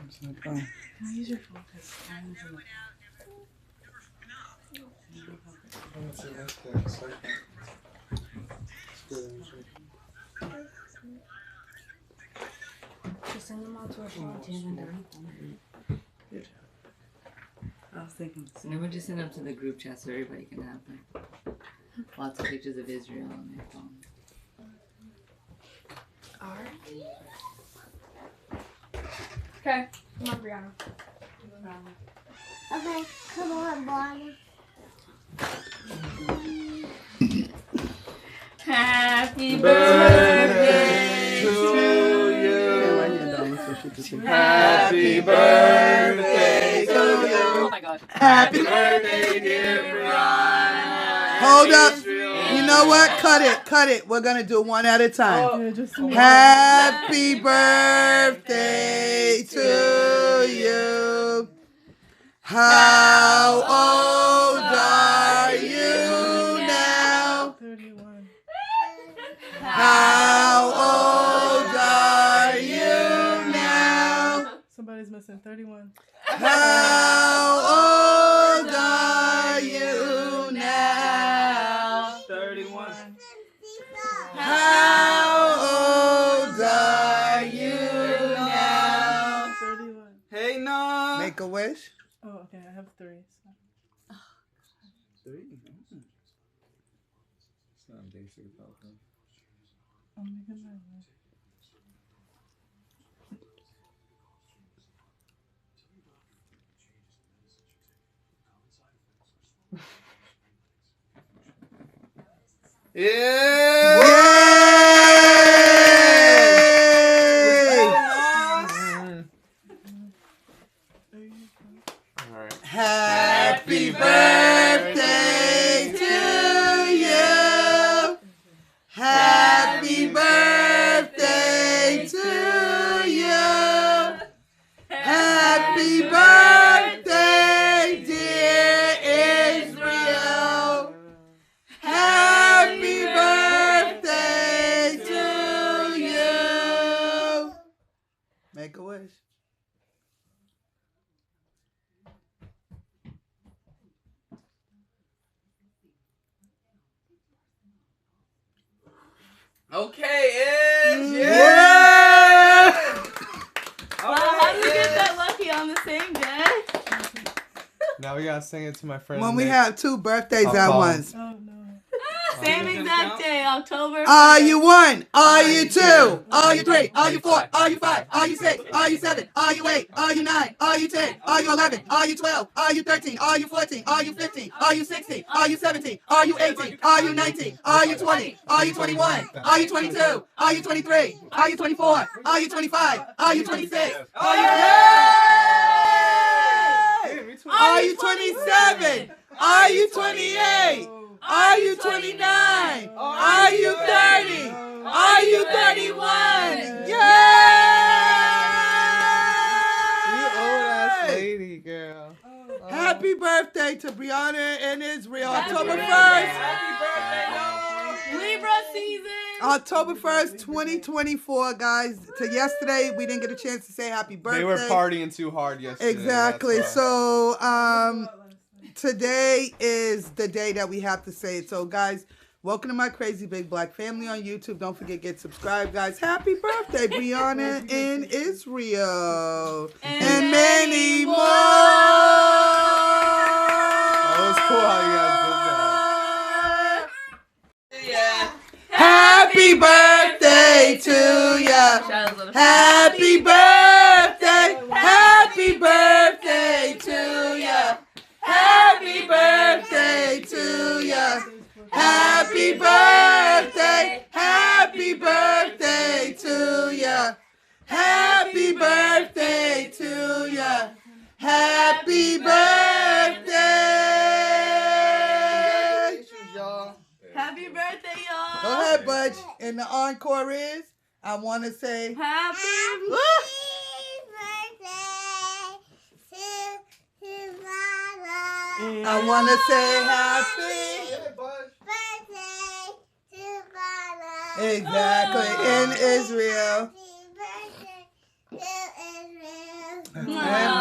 Can I use your phone? Because I'm in just send them all to a phone. You haven't done it. Good. I was thinking. So then we just send them to the group chat so everybody can have like lots of pictures of Israel on their phone. Alright. Okay, come on, Brianna. Okay, come on, Brianna. Happy birthday to you. Happy birthday to you. Oh my God. Happy birthday, dear Brianna. Hold up. You know what? Cut it. We're going to do one at a time. Oh. Happy birthday to you. How old are you now? 31. How old are you now? Somebody's missing 31. How old are you now? 31. How old are you now? 31. Hey, no. Make a wish. Oh, okay. I have 3. So. 3? It's not basic about that. I'm making my wish. Yeah! Alright. Happy birthday to you. Happy birthday to you. Happy birthday, dear Israel. Happy birthday to you. Make a wish. Okay, Yeah! Wow, how did we get that lucky on the same day? Now we gotta sing it to my friends. When we have 2 birthdays at once. Oh, no. Same exact day, October. Are you 1? Are you 2? Are you 3? Are you 4? Are you 5? Are you 6? Are you 7? Are you 8? Are you 9? Are you 10? Are you 11? Are you 12? Are you 13? Are you 14? Are you 15? Are you 16? Are you 17? Are you 18? Are you 19? Are you 20? Are you 21? Are you 22? Are you 23? Are you 24? Are you 25? Are you 26? Are you 27? Are you 28? Are you 29? Are you 30? Are you 31? You old ass Yay! lady, girl. Happy birthday to Brianna and Israel. October birthday. 1st. Happy birthday, Libra season. October 1st, 2024, guys. To yesterday, we didn't get a chance to say happy birthday. They were partying too hard yesterday. Exactly. That's why. So, today is the day that we have to say it. So, guys, welcome to my crazy big black family on YouTube. Don't forget, get subscribed, guys. Happy birthday, Brianna and Israel. And many more. That was cool how you guys did that. Yeah. Happy birthday to ya. Happy birthday. Happy birthday to ya. Happy birthday to ya. Happy birthday. Happy birthday to ya. Happy birthday to ya. Happy birthday. Congratulations, y'all. Happy birthday, y'all. Go ahead, Budge. And the encore is, I want to say, Happy I want to say happy. Exactly. In Israel. Happy